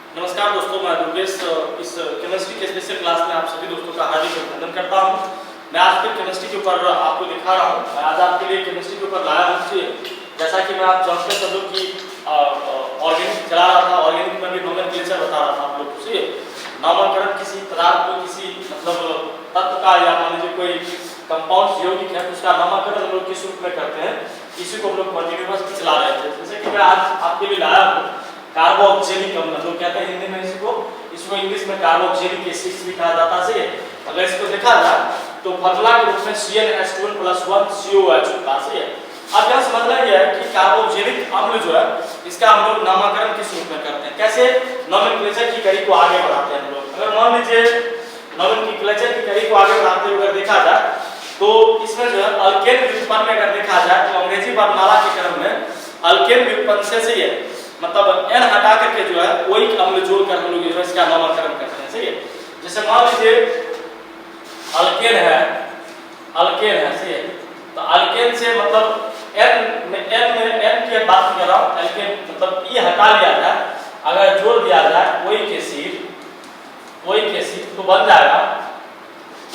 नमस्कार दोस्तों, मैं दुर्गेश इस केमिस्ट्री के स्पेशल क्लास में आप सभी दोस्तों का हार्दिक अभिनंदन करता हूं। मैं आज फिर केमिस्ट्री के ऊपर आपको दिखा रहा हूं। मैं आज आपके लिए केमिस्ट्री के ऊपर लाया हूं। जैसा कि मैं आप जानते सब लोग की ऑर्गेनिक चला रहा था, ऑर्गेनिक में भी नोमेनक्लेचर बता रहा था आप लोग को। नामकरण किसी पदार्थ को किसी मतलब तत्व का या मान लीजिए कोई कंपाउंड यौगिक है उसका नामकरण हम लोग किस रूप में करते हैं, इसी को हम लोग कंटिन्यूअस चला रहे थे। जैसे कि मैं आज आपके लिए लाया हूँ कार्बोक्सिलिक अम्ल, लोग कहते हैं हिंदी में इसको इंग्लिश में कार्बोक्सिलिक एसिड भी कहा जाता है। अगर इसको देखा जाए तो फॉर्मूला के रूप में CnH2n+1 COH होता है। अब यह समझना यह है कि कार्बोक्सिलिक अम्ल जो है इसका हम लोग नामकरण किस रूप में करते हैं, कैसे नोमेनक्लेचर की कड़ी को आगे बढ़ाते हैं हम लोग। अगर मान लीजिए नोमेनक्लेचर की कड़ी को आगे बढ़ाते हुए देखा जाए तो इसमें जो है अल्केन व्युत्पन्न में अगर देखा जाए तो अंग्रेजी वर्णमाला के क्रम में अल्केन व्युत्पन्न से सही है, मतलब n हटा करके जो है कोई अम्ल जोड़कर हम लोग जो है इसका नामकरण करते हैं। सही है। जैसे मान लीजिए अल्केन है सही है, तो अल्केन से मतलब n की बात कर रहा हूं, अल्केन मतलब ई हटा लिया जाए, अगर जोड़ दिया जाए ओइक एसिड तो बन जाएगा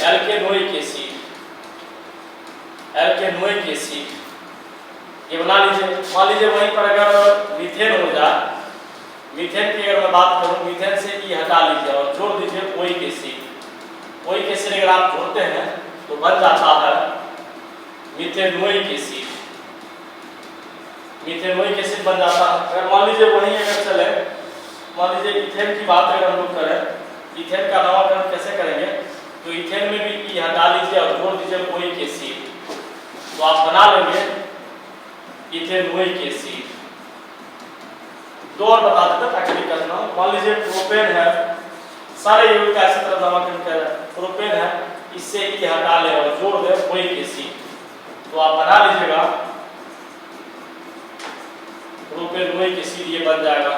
एल्केनोइक एसिड। ये बना लीजिए। मान लीजिए वहीं पर अगर मीथेन हो जाए, मीथेन की अगर मैं बात करूं, मीथेन से ई हटा लीजिए और जोड़ दीजिए ओइक एसिड अगर आप जोड़ते हैं तो बन जाता है मीथेनोइक एसिड बन जाता है। अगर मान लीजिए वहीं अगर चले, मान लीजिए इथेन की बात अगर हम लोग करें, इथेन का नामकरण कैसे करेंगे, तो इथेन में भी ई हटा लीजिए और जोड़ दीजिए ओइक एसिड, तो आप बना लेंगे इथेनोइक एसिड। दो और बता देते ताकि दिक्कत ना हो। मान लीजिए प्रोपेन है, सारे यौगिक का इसी तरह नामकरण कर रहे हैं। प्रोपेन है, इससे ई हटा ले और जोड़ दे ओइक एसिड, तो आप बना लीजिएगा प्रोपेनोइक एसिड, ये बन जाएगा।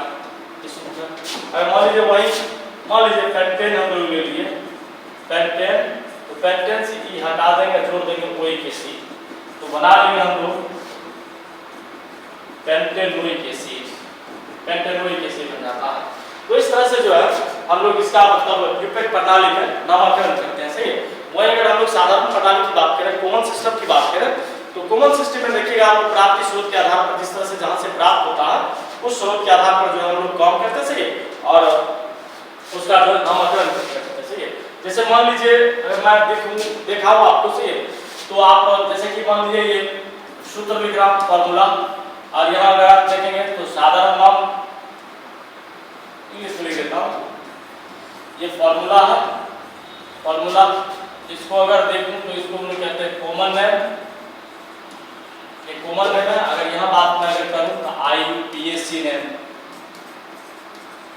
अगर मान लीजिए वही पेंटेन हम लोग ले लिए पेंटेन, तो पेंटेन से ई हटा देंगे, जोड़ देंगे ओइक एसिड, तो बना लेंगे हम लोग पेंटेनोइक एसिड बन जाता है। तो इस तरह से जो है हम लोग इसका मतलब व्युत्पन्न प्रणाली में नामकरण करते हैं। सही है। वही अगर हम लोग साधारण प्रणाली की बात करें, कॉमन सिस्टम की बात करें, तो कॉमन सिस्टम में देखिएगा आपको प्राप्ति स्रोत के आधार पर जिस तरह से जहां से प्राप्त होता है उस स्रोत के आधार पर जो है हम लोग काम करते हैं। सही है। और उसका जो है नामकरण करते हैं। सही है। जैसे मान लीजिए अगर मैं दिखाऊं आपको, सही है, तो आप जैसे कि मान लीजिए ये सूत्र लिख रहा हूं फॉर्मूला, और यहाँ अगर आप देखेंगे तो साधारण नाम इंग्लिश में लिख देता हूँ, ये फॉर्मूला है। फॉर्मूला इसको अगर देखूं तो इसको हम लोग कहते हैं कॉमन नेम, ये कॉमन नेम है। अगर यहाँ बात मैं अगर करूँ तो IUPAC नेम,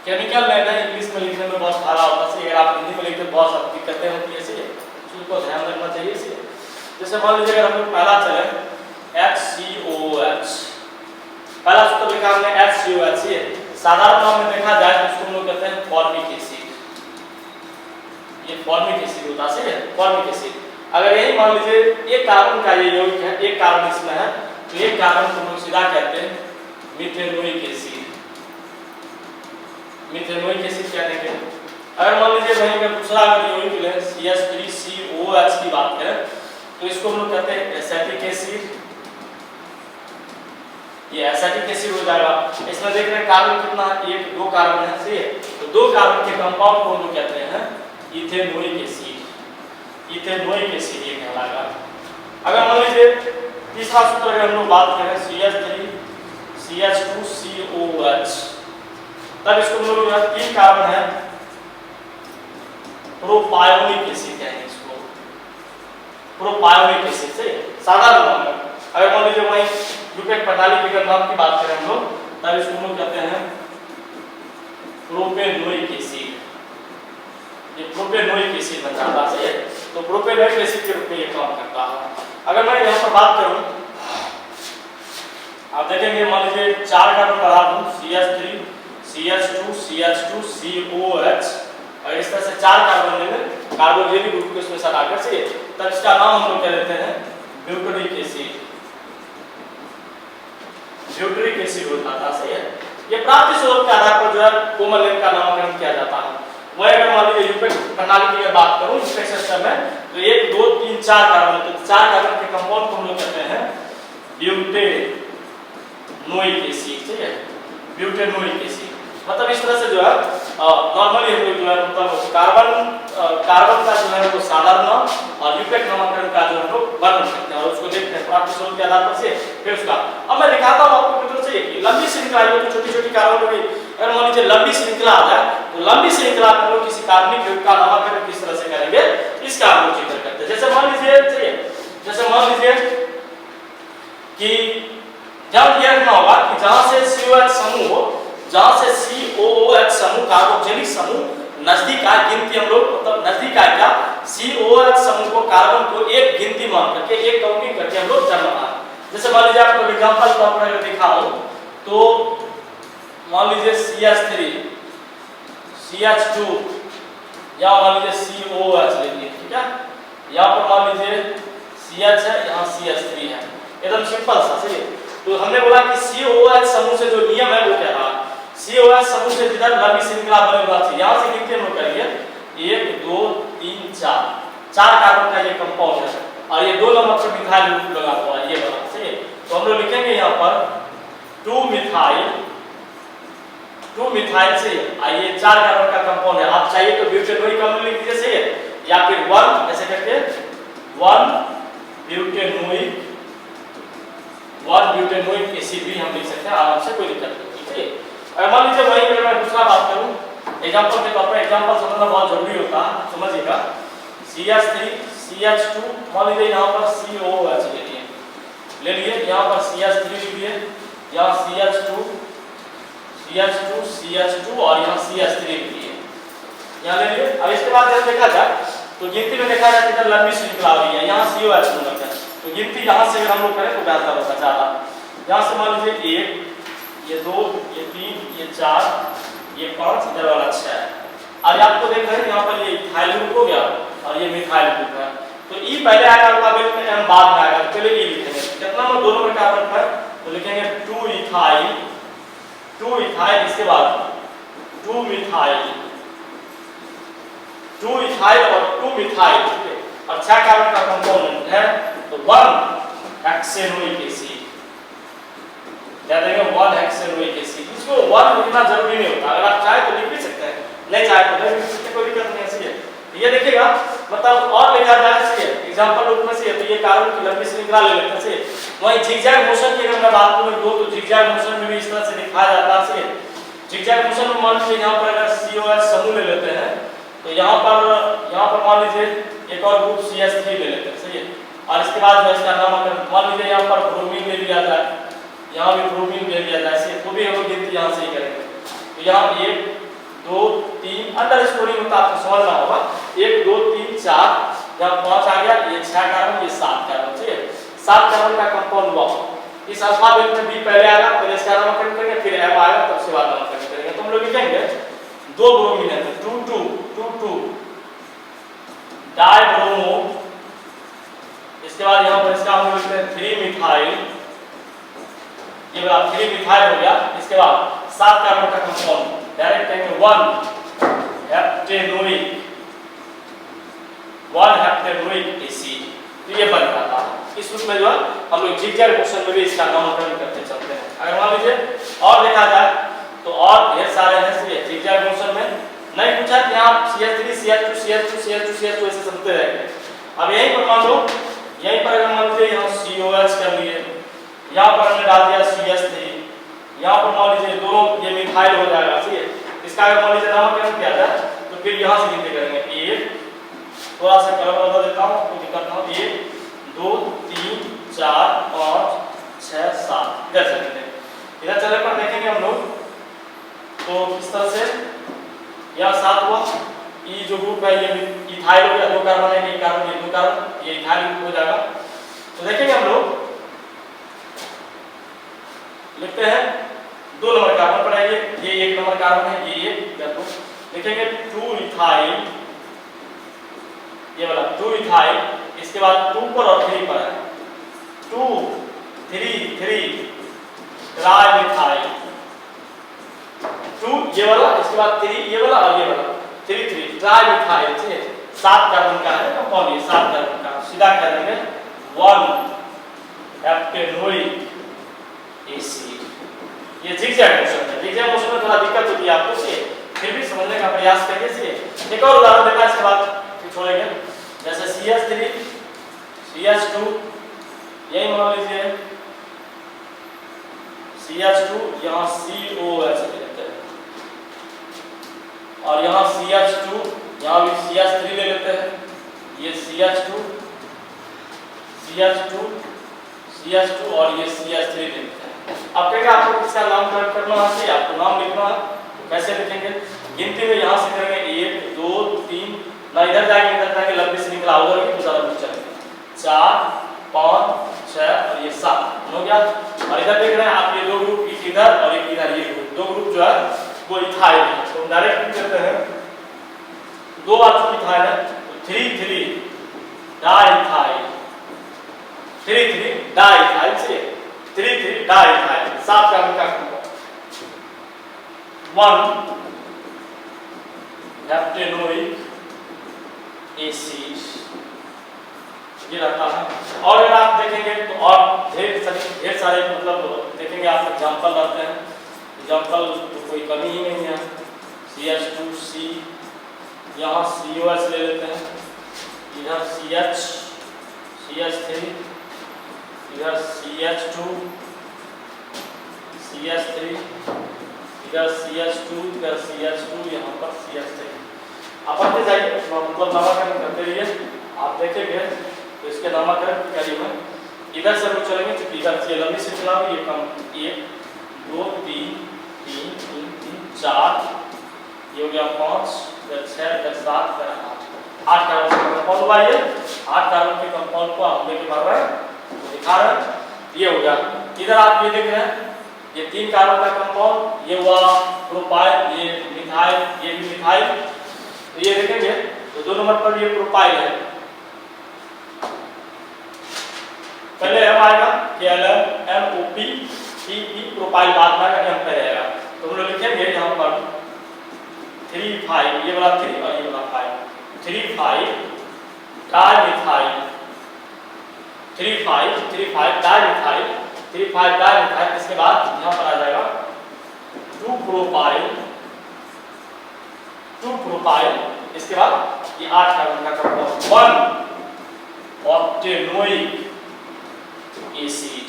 केमिकल नेम है। इंग्लिश में लिखने में बहुत खराब होता है, अगर आप हिंदी में लिखते बहुत सारी दिक्कतें होती है। इसीलिए उसको ध्यान रखना चाहिए। इसीलिए जैसे मान लीजिए अगर हम लोग पहला चले HCOOH, पहला सूत्र लिखा हमने HCOH। साधारण नाम में देखा जाए तो इसको हम लोग कहते हैं फॉर्मिक एसिड, ये फॉर्मिक एसिड होता है। फॉर्मिक एसिड अगर यही मान लीजिए एक कार्बन का ये यौगिक है, एक कार्बन इसमें है, तो एक कार्बन को हम लोग सीधा कहते हैं मिथेनोइक एसिड कहते हैं। अगर मान लीजिए वहीं अगर दूसरा अगर यौगिक लें CH3COH की बात करें तो इसको हम लोग कहते हैं एसिटिक एसिड, ये एसिटिक एसिड हो जाएगा। इसमें देख रहे हैं कार्बन कितना है, एक दो कार्बन है। सही है। तो दो कार्बन के कंपाउंड को हम लोग कहते हैं इथेनोइक एसिड ये कहलाएगा। अगर मान लीजिए तीसरा सूत्र अगर हम लोग बात करें CH3CH2COH, तब इसको हम लोग तीन कार्बन है प्रोपायोनिक एसिड कहेंगे इसको, प्रोपायोनिक एसिड से साधारण नाम है। अगर मान लीजिए वही व्युत्पन्न प्रणाली के नाम की बात करें हम लोग, तब इसको हम लोग कहते हैं प्रोपेनोइक एसिड, ये प्रोपेनोइक एसिड बन जाता है। तो प्रोपेनोइक एसिड के रूप में ये काम करता है। अगर मैं यहाँ पर बात करूँ, आप देखेंगे मान लीजिए चार कार्बन बढ़ा दूं CH3 CH2 CH2 COH, और इस तरह से चार कार्बन लेंगे कार्बोक्सिलिक ग्रुप को इसमें सटाकर से, तब इसका नाम हम लोग क्या देते हैं ब्यूटरिक एसिड हो जाता है। सही है। ये प्राप्ति स्रोत के आधार पर जो है कोमल नेम का नाम वही अगर मान लीजिए यूपेक प्रणाली की अगर बात करूं यूपेक सिस्टम में तो 1 2 3 4 कार्बन होते हैं। 4 कार्बन के कंपाउंड को हम लोग कहते हैं ब्यूटेनोइक एसिड, ठीक है, ब्यूटेनोइक एसिड। मतलब इस तरह से जो है नॉर्मली हम लोग जो है मतलब कार्बन का जो है वो साधारण और यूपेक नामकरण का जो है हम लोग वर्णन करते हैं और उसको देखते हैं प्राप्त स्रोत के आधार पर से फिर उसका। अब मैं दिखाता हूं आपको मित्रों से कि लंबी श्रृंखला ये तो छोटी-छोटी कार्बन की अगर मान लीजिए लंबी श्रृंखला आ जाए तो लंबी श्रृंखला में हम लोग किसी कार्बनिक यौगिक का नामकरण किस तरह से करेंगे इसका हम लोग जिक्र करते हैं। जैसे मान लीजिए कि जब ये रखना होगा कि जहां से COH समूह हो, जहां से COOH समूह कार्बोक्सिलिक समूह नजदीक आए, गिनती हम लोग मतलब नजदीक आए क्या COOH समूह को कार्बन को एक गिनती मान करके एक काउंटिंग करके हम लोग जमा। जैसे मान लीजिए आपको एग्जांपल तौर पर अगर दिखाऊं तो मान लीजिए CH3 CH2 या मान लीजिए COOH लेंगे, ठीक है, यहाँ पर मान लीजिए CH है, यहाँ CH3 है, एकदम सिंपल सा, सही है। तो हमने बोला कि COOH समूह से जो नियम है वो क्या रहा, COOH समूह से जिधर लंबी श्रृंखला बने हुआ थी यहाँ से गिनती हम लोग करेंगे 1 2 3 4 कार्बन का ये कंपाउंड है और ये 2 नंबर पर मिथाइल ग्रुप लगा हुआ है, ये वाला, सही है। तो हम लोग लिखेंगे यहाँ पर 2 मिथाइल से आइए 4 कार्बन का कंपाउंड है। आप चाहिए तो ब्यूटेनोइक अम्ल लिख दीजिए, सही है, या फिर 1 ऐसे करके 1 ब्यूटेनोइक एसिड भी हम लिख सकते हैं आराम से, कोई दिक्कत नहीं, ठीक है। अगर मान लीजिए वहीं पर मैं दूसरा बात करूं एग्जांपल के तौर पर, एग्जांपल समझना बहुत जरूरी होता है, समझिएगा। CH3 CH2 मान लीजिए यहाँ पर COOH ले लिए, यहाँ पर CH3 लिख दिए, यहाँ CH2 और यहाँ CH3 लिख दिए, यहाँ ले लिए। अब इसके बाद जब देखा जाए तो गिनती में देखा जाए किधर लंबी श्रृंखला आ रही है, यहाँ COH नंबर है तो गिनती यहाँ से अगर हम लोग करें तो बेहतर होगा ज्यादा। यहाँ से मान लीजिए 1 ये 2 ये 3 ये 4 ये 5 इधर वाला 6 और आपको देख रहे हैं यहाँ पर ये इथाइल ग्रुप हो गया और ये मिथाइल ग्रुप है। तो E पहले आएगा अल्फाबेट में, M बाद में आएगा, पहले E लिखेंगे। कितना नंबर 2 नंबर कार्बन पर तो लिखेंगे 2 इथाइल, इसके बाद 2 मिथाइल और 2 मिथाइल और 6 कार्बन का कंपाउंड है तो 1 हेक्सेनोइक एसिड, याद रखिएगा 1 हेक्सेनोइक एसिड। इसको 1 लिखना जरूरी नहीं होता, अगर आप चाहे तो लिख भी सकते हैं, नहीं चाहे तो नहीं लिख सकते, कोई दिक्कत नहीं है, सही है। ये देखिएगा मतलब और लिखा जाए, सही है, एग्जांपल रूप में, सही है, तो ये कार्बन की लंबी श्रृंखला ले लेते हैं, सही है। वहीं जिगजैग मोशन की अगर मैं बात करूं तो जिगजैग मोशन में भी इस तरह से दिखाया जाता है, सही है। जिगजैग मोशन में मान लीजिए यहाँ पर अगर COH समूह ले लेते हैं तो यहाँ पर मान लीजिए एक और ग्रुप CH3 ले लेते हैं, सही है, और इसके बाद जो इसका नामकरण मान लीजिए यहाँ पर ब्रोमीन ले लिया जाए, यहाँ भी ब्रोमीन ले लिया जाए, सही है, तो भी हम लोग गिनती यहाँ से ही करेंगे। तो यहाँ 1 2 3 अंडर स्कोरिंग होता है, आपको समझना होगा, 1 2 3 4 जब 5 आ गया ये 6 कार्बन ये 7 कार्बन, ठीक है, 7 कार्बन का कंपाउंड हुआ। इस अल्फाबेट में B पहले आएगा, पहले इसका नामकरण करेंगे, फिर M आएगा, तब उसके बाद नामकरण करेंगे। तो हम लोग लिखेंगे 2 ब्रोमीन है तो 2 डाइब्रोमो, इसके बाद यहाँ पर इसका हम लोग लिखते हैं 3 मिथाइल, ये वाला 3 मिथाइल हो गया। इसके बाद 7 कार्बन का कंपाउंड डायरेक्ट कहेंगे 1 हेप्टेनोइक एसिड, तो ये बन जाता है। इस रूप में जो है हम लोग जिगजैग मोशन में भी इसका नामकरण करते चलते हैं। अगर मान लीजिए और देखा जाए तो और ढेर सारे हैं, जिगजैग मोशन में नहीं पूछा कि यहाँ CH3 CH2 ऐसे चलते रहेंगे। अब यहीं पर मान लो, यहीं पर अगर मान लीजिए यहाँ COH कर लिए, यहाँ पर हमने डाल दिया CH3, यहाँ पर मान लीजिए दोनों ये मिथाइल हो जाएगा, ठीक है। इसका अगर मान लीजिए नामकरण किया जाए तो फिर यहाँ से गिनती करेंगे, 1 थोड़ा सा कलर बदल देता हूँ, कोई दिक्कत ना हो, 1 2 3 4 5 6 7 इधर चलेंगे। इधर चलने पर देखेंगे हम लोग तो किस तरह से यहाँ 7 हुआ, E जो ग्रुप है ये इथाइल हो गया, 2 कार्बन है, 1 कार्बन, ये 2 कार्बन, ये इथाइल ग्रुप हो जाएगा। तो देखेंगे हम लोग लिखते हैं 2 नंबर कार्बन पर आएंगे, ये 1 नंबर कार्बन है, ये 1 लिखेंगे 2 इथाइल, ये वाला 2 इथाइल, इसके बाद 2 पर और 3 पर है 2 3 ट्राई मिथाइल, 2 ये वाला, इसके बाद 3 ये वाला और ये वाला, 3 ट्राई मिथाइल, ठीक है, 7 कार्बन का है कंपाउंड, ये 7 कार्बन का, सीधा कह देंगे 1 हेप्टेनोइक एसिड। ये जिगजैग मोशन है, जिगजैग मोशन में थोड़ा दिक्कत होती है आपको, से फिर भी समझने का प्रयास करिए। से एक और उदाहरण देखा, इसके बाद फिर छोड़ेंगे, जैसे CH3 CH2, यही मान लीजिए CH2, यहाँ COH ले लेते हैं, और यहाँ CH2, यहाँ भी CH3 ले लेते हैं, ये CH2 CH2 CH2 और ये CH3 ले लेते हैं। अब कहेंगे आपको किसका नामकरण करना है, आपको नाम लिखना है, तो कैसे लिखेंगे, गिनती में यहाँ से करेंगे 1 2 3, ना इधर जाएंगे लंबी से निकला उधर भी तो ज़्यादा दूर चलेंगे, 4 5 6 और ये 7 हो गया। और इधर देख रहे हैं आप, ये दो ग्रुप, एक इधर और एक इधर, ये दो ग्रुप जो है वो इथाइल है, तो डायरेक्ट लिख देते हैं, दो बार इथाइल है, तो 3 डाइथाइल, 3 डाइथाइल से 3 डाइथाइल, 7 कार्बन का कंपाउंड, 1 हेप्टेनोइक एसिड, ये रहता है। और अगर आप देखेंगे तो और ढेर सारे मतलब देखेंगे आप एग्जांपल रहते हैं, एग्जांपल तो कोई कमी ही नहीं है। CH2C, यहाँ COH ले लेते हैं, इधर CH3, इधर CH2 CH3, इधर CH2, इधर CH2, यहाँ पर CH3। आप आते जाइए, मतलब नामकरण करते रहिए, आप देखेंगे तो इसके नामकरण की कड़ी में इधर से हम चलेंगे, क्योंकि इधर से लंबी से चलाओ, ये कम 1 2 3 3 3 3 4, ये हो गया 5, इधर 6, इधर 7, इधर 8 कार्बन का कंपाउंड हुआ। ये 8 कार्बन के कंपाउंड को हम लेके भर रहे हैं, दिखा रहे हैं, ये हो गया। इधर आप ये देख रहे हैं, ये 3 कार्बन का कंपाउंड, ये हुआ प्रोपाइल, ये मिथाइल, ये भी मिथाइल, तो ये देखेंगे तो 2 नंबर पर ये प्रोपाइल है, पहले M आएगा, KLMNOP PP, प्रोपाइल बाद में आएगा, M पे रहेगा, तो हम लोग लिखेंगे यहाँ पर 3 5, ये वाला 3 और ये वाला 5, 3 5 डाइमिथाइल, 3 5 डाइमिथाइल, 3 5 डाइमिथाइल। इसके बाद यहाँ पर आ जाएगा 2 प्रोपाइल, इसके बाद ये 8 कार्बन का कंपाउंड, 1 ऑक्टेनोइक एसिड।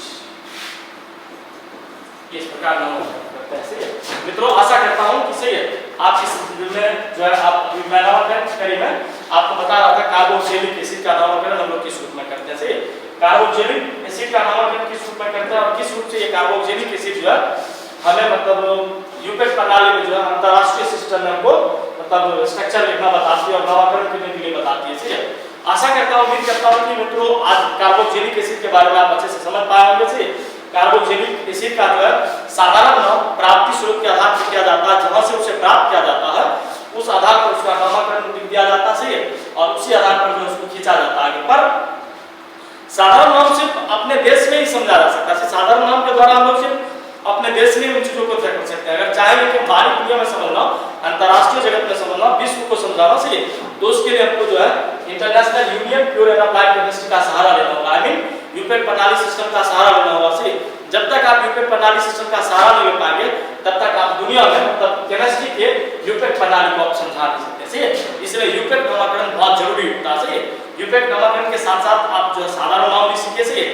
इस प्रकार नाम करते हैं। मित्रों, आशा करता हूं कि सही है आप इस में जो है आप मैं नामकरण करी में आपको बता रहा था कार्बोक्सिलिक एसिड का नामकरण हम लोग किस रूप में करते हैं। सही, कार्बोक्सिलिक एसिड का नामकरण किस रूप में करते हैं और किस रूप से ये कार्बोक्सिलिक एसिड जो है हमें मतलब यूपेक प्रणाली में जो है अंतरराष्ट्रीय सिस्टम में हमको मतलब स्ट्रक्चर लिखना बताती है और नामकरण करने के लिए बताती है। सही है, आशा करता हूं, उम्मीद करता हूं कि मित्रों आज कार्बोक्सिलिक एसिड के बारे में आप अच्छे से समझ पाए होंगे। से कार्बोक्सिलिक एसिड का जो है साधारण नाम प्राप्ति स्रोत के आधार पर किया जाता है, जहां से उसे प्राप्त किया जाता है उस आधार पर उसका नामकरण लिख दिया जाता है और उसी आधार पर जो उसको खींचा जाता है। पर साधारण नाम सिर्फ अपने देश में ही समझा जा सकता है। साधारण नाम के द्वारा हम लोग सिर्फ अपने देश में उन चीजों को तय कर सकते हैं। अगर चाहेंगे कि बाहरी दुनिया में समझना, अंतरराष्ट्रीय जगत में समझना, विश्व को समझाना सही, तो उसके लिए हमको जो है international union pure and applied chemistry का सहारा लेना होगा। आई मीन यूपेक प्रणाली सिस्टम का सहारा लेना होगा। सही, जब तक आप यूपेक प्रणाली सिस्टम का सहारा नहीं ले पाएंगे तब तक आप दुनिया में मतलब केमिस्ट्री के यूपेक प्रणाली को आप समझा नहीं सकते। सही, इसलिए यूपेक नामकरण बहुत जरूरी होता है। सही, यूपेक नामकरण के साथ साथ आप जो साधारण नाम भी सीखिए। सही,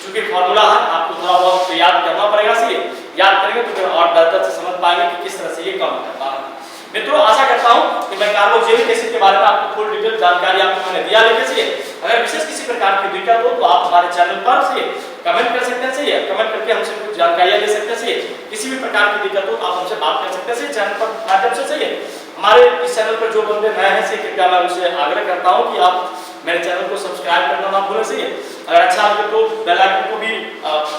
क्योंकि फॉर्मूला है आपको थोड़ा बहुत याद करना पड़ेगा। सही, याद करेंगे तो फिर और बेहतर से समझ पाएंगे कि किस तरह से ये काम करता है। मित्रों, आशा करता हूं कि मैं कार्बोक्सिलिक एसिड के बारे में आपको फुल डिटेल जानकारी आपको मैंने दिया। लेकिन से अगर विशेष किसी प्रकार की दिक्कत हो तो आप हमारे चैनल पर से कमेंट कर सकते हैं। सही है, कमेंट करके हमसे कुछ जानकारियां ले सकते हैं। सही, किसी भी प्रकार की दिक्कत हो तो आप हमसे बात कर सकते हैं चैनल पर माध्यम से। सही है, हमारे इस चैनल पर जो बंदे नए हैं, सही कृपया मैं उनसे आग्रह करता हूं कि आप मेरे चैनल को सब्सक्राइब करना ना भूलें। सही है, अगर अच्छा लगे तो बेल आइकन को भी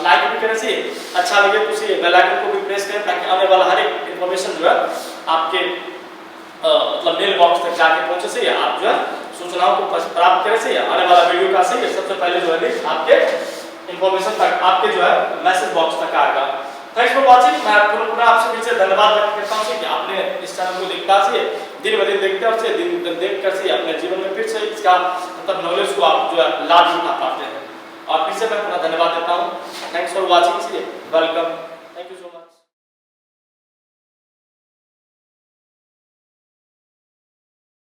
लाइक भी करें। सही, अच्छा लगे तो उसे बेल आइकन को भी प्रेस करें ताकि आने वाला हर एक इंफॉर्मेशन जो है आपके मतलब मेल बॉक्स तक जाके पहुंचे। सही है, आप जो है सूचनाओं को प्राप्त करें। सही है, आने वाला वीडियो का सही है सबसे पहले जो है लिंक आपके इंफॉर्मेशन तक आपके जो है मैसेज बॉक्स तक आएगा। Thanks for watching. मैं पुनः आपसे फिर से धन्यवाद व्यक्त करता हूं कि आपने इस चैनल को देखता से दिन ब दिन देखते और से दिन देख कर से अपने जीवन में फिर से इसका मतलब नॉलेज को आप जो है लाभ उठा पाते हैं। और फिर से मैं अपना धन्यवाद देता हूँ। Thanks for watching, welcome, thank you so much.